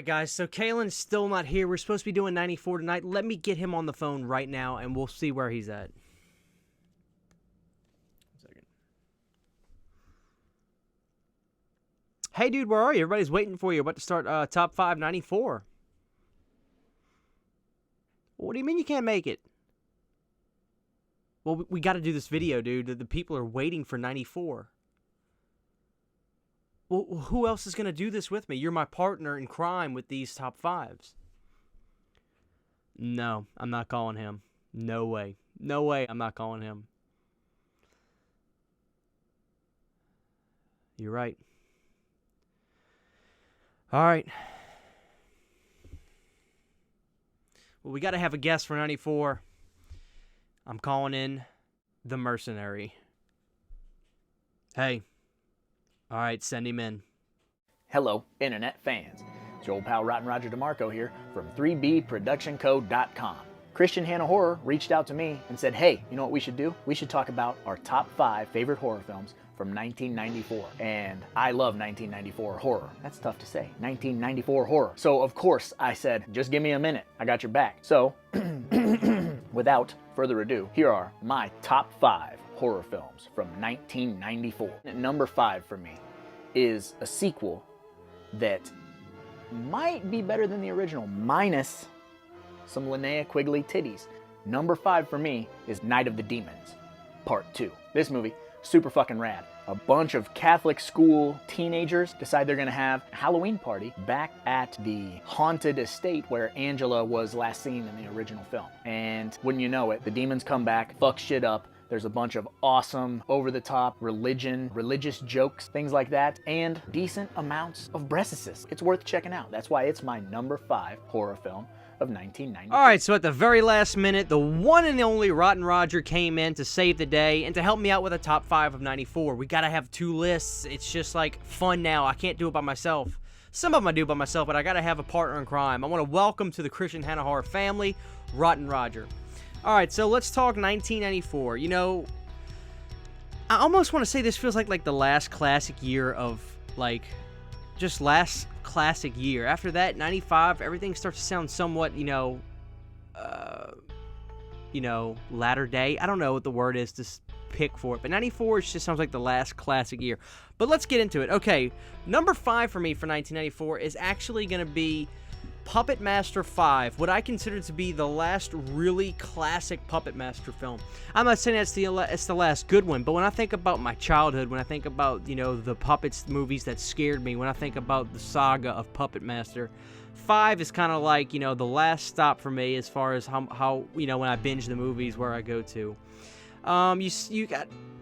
Alright guys, so Kalen's still not here. We're supposed to be doing 94 tonight. Let me get him on the phone right now and we'll see where he's at. 1 second. Hey dude, where are you? Everybody's waiting for you. About to start top 5 94. What do you mean you can't make it? Well, we got to do this video, dude. The people are waiting for 94. Well, who else is going to do this with me? You're my partner in crime with these top 5s. No, I'm not calling him. No way. No way I'm not calling him. You're right. All right. Well, we got to have a guest for 94. I'm calling in the mercenary. Hey. All right, send him in. Hello, Internet fans. It's your old pal Rotten Roger DeMarco here from 3bproductionco.com. Christian Hanna Horror reached out to me and said, hey, you know what we should do? We should talk about our top 5 favorite horror films from 1994. And I love 1994 horror. That's tough to say. 1994 horror. So, of course, I said, just give me a minute. I got your back. So, without further ado, here are my top 5 horror films from 1994. Number 5 for me is a sequel that might be better than the original, minus some Linnea Quigley titties. Number 5 for me is Night of the Demons, Part 2. This movie, super fucking rad. A bunch of Catholic school teenagers decide they're gonna have a Halloween party back at the haunted estate where Angela was last seen in the original film. And wouldn't you know it, the demons come back, fuck shit up. There's a bunch of awesome, over-the-top religious jokes, things like that, and decent amounts of breastises. It's worth checking out. That's why it's my number 5 horror film of 1990. All right, so at the very last minute, the one and only Rotten Roger came in to save the day and to help me out with a top 5 of 94. We gotta have 2 lists. It's just like fun now. I can't do it by myself. Some of them I do by myself, but I gotta have a partner in crime. I want to welcome to the Christian Hanna Horror family, Rotten Roger. All right, so let's talk 1994. You know, I almost want to say this feels like the last classic year of, like, just last classic year. After that, 95, everything starts to sound somewhat, latter day. I don't know what the word is to pick for it, but 94 just sounds like the last classic year. But let's get into it. Okay, number 5 for me for 1994 is actually going to be Puppet Master 5, what I consider to be the last really classic Puppet Master film. I'm not saying it's the last good one, but when I think about my childhood, when I think about, the Puppets movies that scared me, when I think about the saga of Puppet Master, 5 is kind of like, the last stop for me as far as how when I binge the movies where I go to.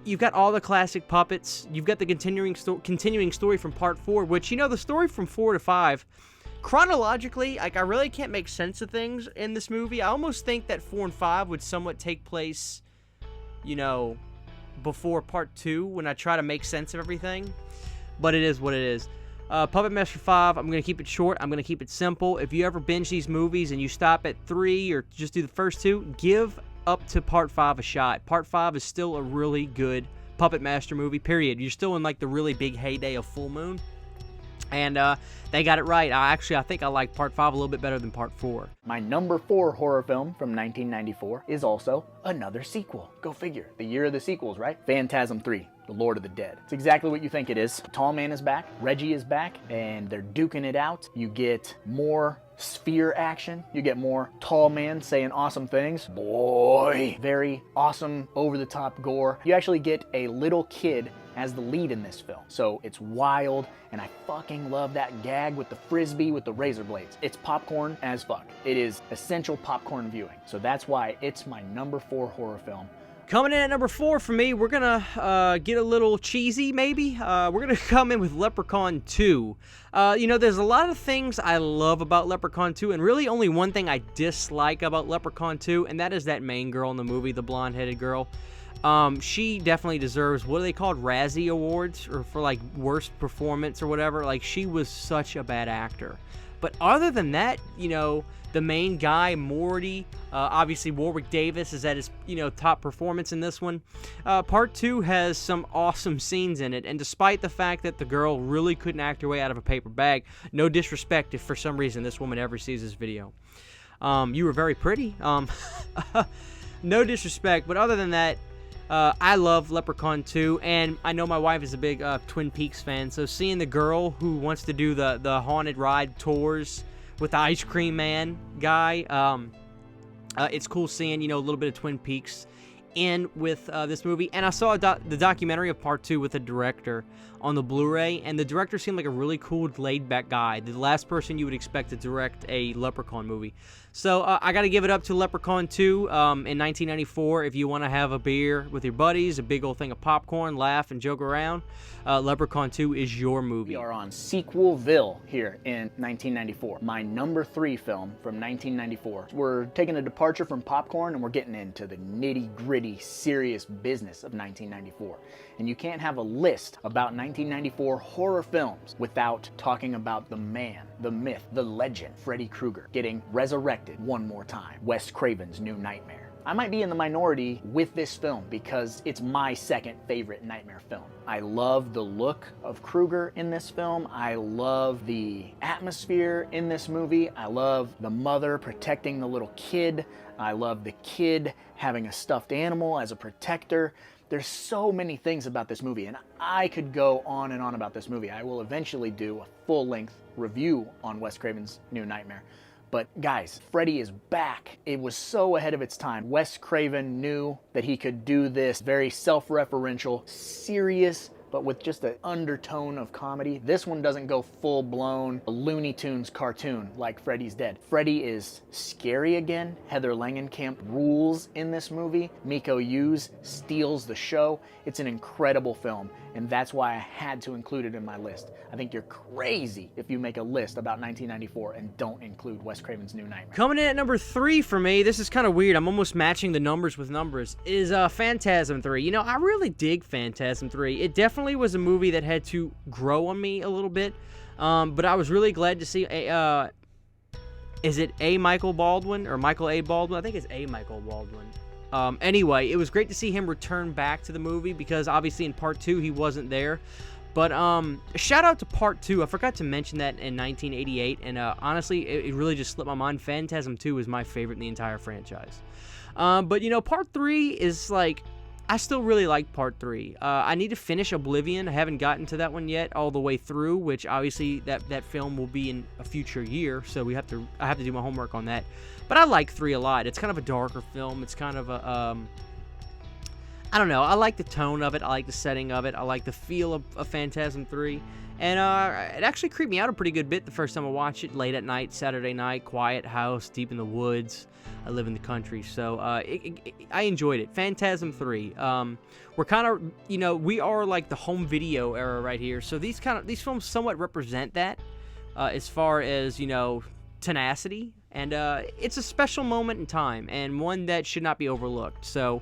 You've got all the classic puppets. You've got the continuing story from Part 4, which, the story from 4 to 5, chronologically, I really can't make sense of things in this movie. I almost think that 4 and 5 would somewhat take place, before Part 2 when I try to make sense of everything. But it is what it is. Puppet Master 5, I'm going to keep it short. I'm going to keep it simple. If you ever binge these movies and you stop at 3 or just do the first 2, give up to Part 5 a shot. Part 5 is still a really good Puppet Master movie, period. You're still in, the really big heyday of Full Moon. And they got it right. I think I like Part 5 a little bit better than Part 4. My number 4 horror film from 1994 is also another sequel. Go figure. The year of the sequels, right? Phantasm 3, The Lord of the Dead. It's exactly what you think it is. Tall Man is back, Reggie is back, and they're duking it out. You get more sphere action. You get more Tall Man saying awesome things. Boy! Very awesome, over-the-top gore. You actually get a little kid as the lead in this film. So it's wild, and I fucking love that gag with the frisbee with the razor blades. It's popcorn as fuck. It is essential popcorn viewing. So that's why it's my number 4 horror film. Coming in at number 4 for me, we're gonna get a little cheesy, maybe. We're gonna come in with Leprechaun 2. There's a lot of things I love about Leprechaun 2, and really only one thing I dislike about Leprechaun 2, and that is that main girl in the movie, the blonde-headed girl. She definitely deserves, what are they called, Razzie Awards, or for worst performance or whatever. She was such a bad actor. But other than that, the main guy, Morty, obviously Warwick Davis is at his, top performance in this one. Part 2 has some awesome scenes in it, and despite the fact that the girl really couldn't act her way out of a paper bag, no disrespect if for some reason this woman ever sees this video. You were very pretty. No disrespect, but other than that, I love Leprechaun 2, and I know my wife is a big Twin Peaks fan, so seeing the girl who wants to do the haunted ride tours with the Ice Cream Man guy, it's cool seeing, a little bit of Twin Peaks in with this movie. And I saw the documentary of Part 2 with the director on the Blu-ray, and the director seemed like a really cool, laid-back guy. The last person you would expect to direct a Leprechaun movie. So I got to give it up to Leprechaun 2 in 1994. If you want to have a beer with your buddies, a big old thing of popcorn, laugh, and joke around, Leprechaun 2 is your movie. We are on Sequelville here in 1994. My number 3 film from 1994. We're taking a departure from popcorn and we're getting into the nitty-gritty, serious business of 1994. And you can't have a list about 1994 horror films without talking about the man, the myth, the legend, Freddy Krueger, getting resurrected one more time. Wes Craven's New Nightmare. I might be in the minority with this film because it's my second favorite nightmare film. I love the look of Krueger in this film. I love the atmosphere in this movie. I love the mother protecting the little kid. I love the kid having a stuffed animal as a protector. There's so many things about this movie, and I could go on and on about this movie. I will eventually do a full-length review on Wes Craven's New Nightmare. But guys, Freddy is back. It was so ahead of its time. Wes Craven knew that he could do this very self-referential, serious, but with just an undertone of comedy. This one doesn't go full-blown Looney Tunes cartoon like Freddy's Dead. Freddy is scary again. Heather Langenkamp rules in this movie. Miko Hughes steals the show. It's an incredible film, and that's why I had to include it in my list. I think you're crazy if you make a list about 1994 and don't include Wes Craven's New Nightmare. Coming in at number 3 for me, this is kind of weird. I'm almost matching the numbers with numbers, is Phantasm 3. I really dig Phantasm 3. It definitely was a movie that had to grow on me a little bit, but I was really glad to see is it A. Michael Baldwin or Michael A. Baldwin? I think it's A. Michael Baldwin. Anyway, it was great to see him return back to the movie because obviously in Part 2 he wasn't there. But shout out to Part 2. I forgot to mention that in 1988, and honestly, it really just slipped my mind. Phantasm 2 is my favorite in the entire franchise. But Part 3 is like, I still really like Part 3. I need to finish Oblivion. I haven't gotten to that one yet all the way through, which obviously that film will be in a future year, so I have to do my homework on that. But I like 3 a lot. It's kind of a darker film. It's kind of a I don't know. I like the tone of it. I like the setting of it. I like the feel of Phantasm 3. And it actually creeped me out a pretty good bit the first time I watched it. Late at night, Saturday night, quiet house, deep in the woods. I live in the country, so I enjoyed it. Phantasm 3. We're kind of, we are like the home video era right here. So these films somewhat represent that as far as, tenacity. And it's a special moment in time, and one that should not be overlooked. So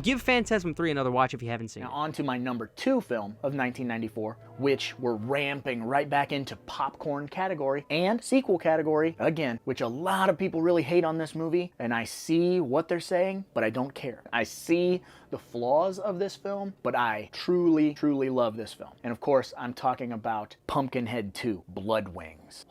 give Phantasm 3 another watch if you haven't seen it. Now on to my number 2 film of 1994, which we're ramping right back into popcorn category and sequel category again, which a lot of people really hate on this movie, and I see what they're saying, but I don't care. I see the flaws of this film, but I truly, truly love this film. And of course, I'm talking about Pumpkinhead 2, Blood Wings.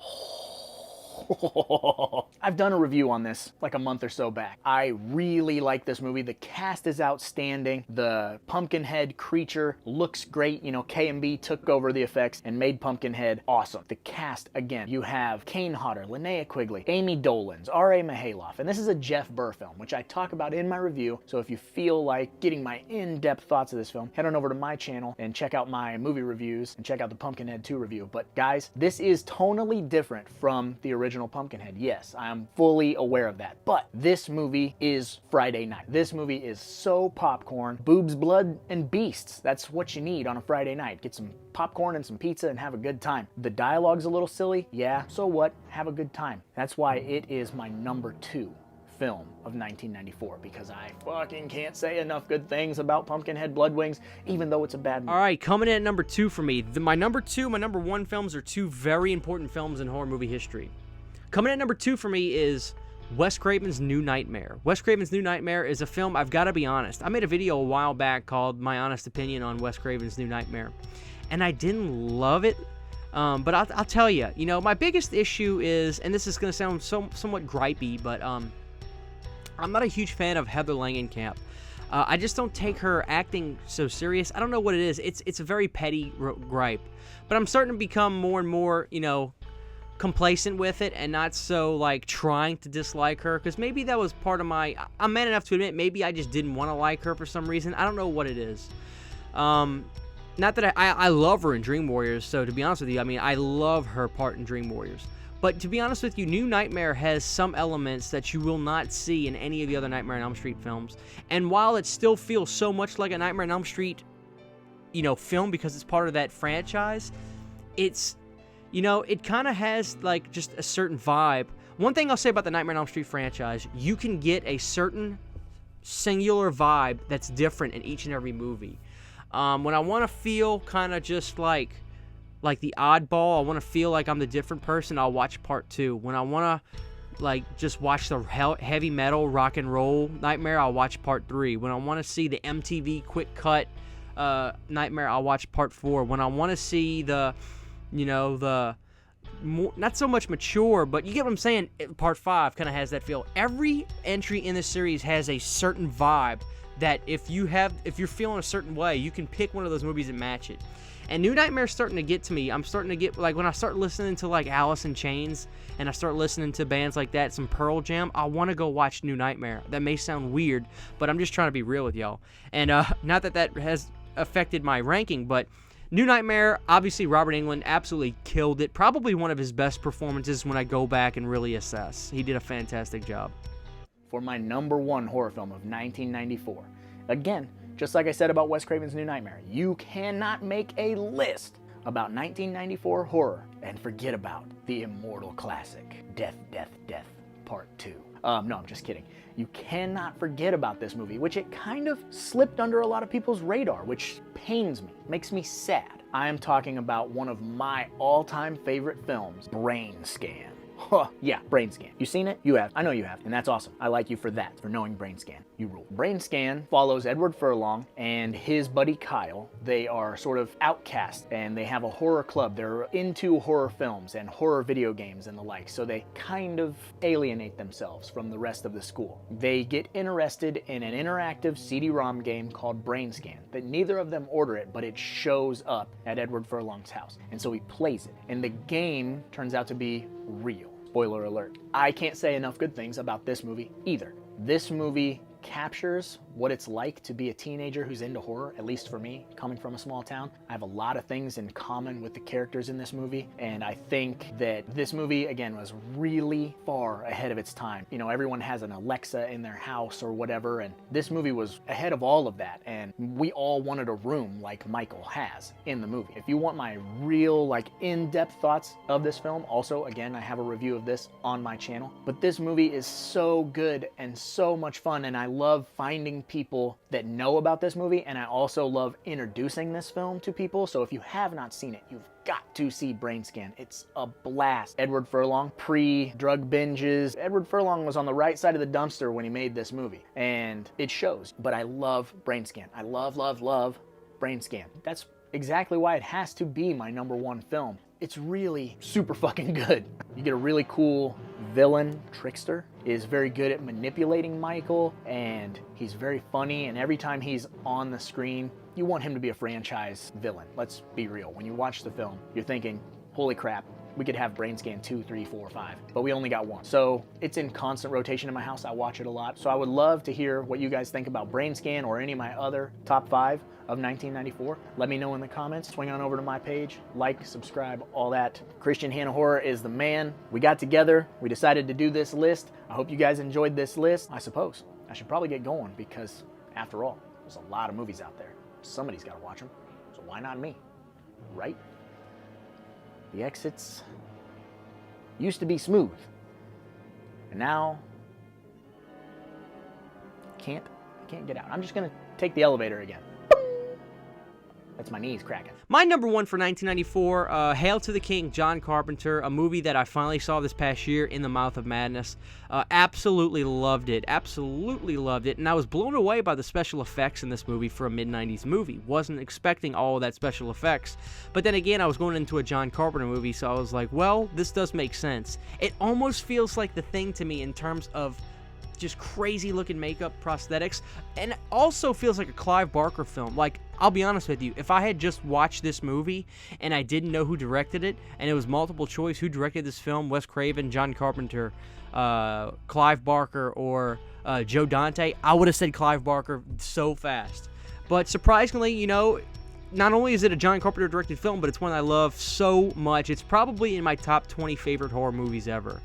I've done a review on this like a month or so back. I really like this movie. The cast is outstanding. The Pumpkinhead creature looks great. K&B took over the effects and made Pumpkinhead awesome. The cast, again, you have Kane Hodder, Linnea Quigley, Amy Dolenz, R.A. Mihailoff, and this is a Jeff Burr film, which I talk about in my review. So if you feel like getting my in-depth thoughts of this film, head on over to my channel and check out my movie reviews and check out the Pumpkinhead 2 review. But guys, this is tonally different from the original Pumpkinhead. Yes, I am fully aware of that. But this movie is Friday night. This movie is so popcorn. Boobs, blood, and beasts. That's what you need on a Friday night. Get some popcorn and some pizza and have a good time. The dialogue's a little silly. Yeah, so what? Have a good time. That's why it is my number 2 film of 1994 because I fucking can't say enough good things about Pumpkinhead Bloodwings, even though it's a bad movie. All right, coming in at number 2 for me. My number 2, my number 1 films are 2 very important films in horror movie history. Coming in at number 2 for me is Wes Craven's New Nightmare. Wes Craven's New Nightmare is a film, I've got to be honest. I made a video a while back called My Honest Opinion on Wes Craven's New Nightmare, and I didn't love it. But I'll tell you, my biggest issue is, and this is going to sound somewhat gripey, but I'm not a huge fan of Heather Langenkamp. I just don't take her acting so serious. I don't know what it is. It's a very petty gripe, but I'm starting to become more and more, complacent with it and not so like trying to dislike her, because maybe that was part of I'm man enough to admit maybe I just didn't want to like her for some reason. I don't know what it is. Not that I love her in Dream Warriors, so to be honest with you, I mean, I love her part in Dream Warriors. But to be honest with you, New Nightmare has some elements that you will not see in any of the other Nightmare on Elm Street films. And while it still feels so much like a Nightmare on Elm Street, film because it's part of that franchise, it kind of has like just a certain vibe. One thing I'll say about the Nightmare on Elm Street franchise, you can get a certain singular vibe that's different in each and every movie. When I want to feel kind of just like the oddball, I want to feel like I'm the different person, I'll watch part 2. When I want to just watch the heavy metal rock and roll Nightmare, I'll watch part 3. When I want to see the MTV quick cut Nightmare, I'll watch part 4. When I want to see the more, not so much mature, but you get what I'm saying, part 5 kind of has that feel. Every entry in this series has a certain vibe that if you're feeling a certain way, you can pick one of those movies and match it. And New Nightmare's starting to get to me. I'm starting to get, when I start listening to Alice in Chains, and I start listening to bands like that, some Pearl Jam, I want to go watch New Nightmare. That may sound weird, but I'm just trying to be real with y'all. And not that has affected my ranking, but New Nightmare, obviously Robert Englund absolutely killed it. Probably one of his best performances when I go back and really assess. He did a fantastic job. For my number 1 horror film of 1994. Again, just like I said about Wes Craven's New Nightmare, you cannot make a list about 1994 horror and forget about the immortal classic, Death, Death, Death, Part 2. No, I'm just kidding. You cannot forget about this movie, which it kind of slipped under a lot of people's radar, which pains me, makes me sad. I am talking about one of my all-time favorite films, Brain Scan. Huh, yeah, Brain Scan. You seen it? You have. I know you have, and that's awesome. I like you for that, for knowing Brain Scan. You rule. Brain Scan follows Edward Furlong and his buddy Kyle. They are sort of outcast, and they have a horror club. They're into horror films and horror video games and the like, so they kind of alienate themselves from the rest of the school. They get interested in an interactive CD-ROM game called Brain Scan that neither of them order it, but it shows up at Edward Furlong's house, and so he plays it, and the game turns out to be real. Spoiler alert. I can't say enough good things about this movie either. This movie captures what it's like to be a teenager who's into horror, at least for me, coming from a small town. I have a lot of things in common with the characters in this movie, and I think that this movie, again, was really far ahead of its time. Everyone has an Alexa in their house or whatever, and this movie was ahead of all of that, and we all wanted a room like Michael has in the movie. If you want my real, in-depth thoughts of this film, also, again, I have a review of this on my channel, but this movie is so good and so much fun, and I love finding people that know about this movie, and I also love introducing this film to people. So if you have not seen it, you've got to see Brain Scan. It's a blast. Edward Furlong, pre-drug binges. Edward Furlong was on the right side of the dumpster when he made this movie, and it shows. But I love Brain Scan. I love Brain Scan. That's exactly why it has to be my number 1 film. It's really super fucking good. You get a really cool villain. Trickster is very good at manipulating Michael, and he's very funny, and every time he's on the screen, you want him to be a franchise villain. Let's be real. When you watch the film, you're thinking, holy crap, we could have Brain Scan 2, 3, 4, 5, but we only got 1. So it's in constant rotation in my house. I watch it a lot. So I would love to hear what you guys think about Brain Scan or any of my other top 5 of 1994. Let me know in the comments. Swing on over to my page, like, subscribe, all that. Christian Hanna Horror is the man. We got together. We decided to do this list. I hope you guys enjoyed this list. I suppose I should probably get going because, after all, there's a lot of movies out there. Somebody's got to watch them, so why not me, right? The exits used to be smooth, and now can't get out. I'm just gonna take the elevator again. That's my knees cracking. My number one for 1994, Hail to the King, John Carpenter, a movie that I finally saw this past year, In the Mouth of Madness. Absolutely loved it. Absolutely loved it. And I was blown away by the special effects in this movie for a mid-90s movie. Wasn't expecting all of that special effects. But then again, I was going into a John Carpenter movie, so I was like, well, this does make sense. It almost feels like The Thing to me in terms of just crazy looking makeup, prosthetics, and also feels like a Clive Barker film. Like, I'll be honest with you, if I had just watched this movie and I didn't know who directed it, and it was multiple choice who directed this film, Wes Craven, John Carpenter, Clive Barker, or Joe Dante, I would have said Clive Barker so fast. But surprisingly, you know, not only is it a John Carpenter directed film, but it's one I love so much. It's probably in my top 20 favorite horror movies ever.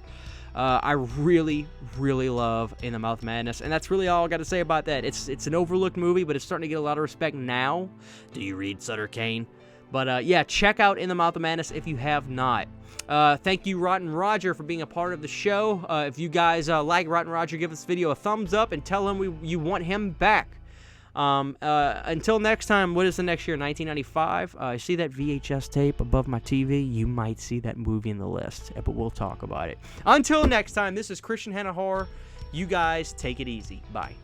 I really, really love In the Mouth of Madness, and that's really all I got to say about that. It's an overlooked movie, but it's starting to get a lot of respect now. Do you read Sutter Kane? But yeah, check out In the Mouth of Madness if you have not. Thank you, Rotten Roger, for being a part of the show. If you guys like Rotten Roger, give this video a thumbs up and tell him you want him back. Until next time, what is the next year? 1995. I see that VHS tape above my TV. You might see that movie in the list, but we'll talk about it. Until next time, this is Christian Hanna Horror. You guys take it easy. Bye.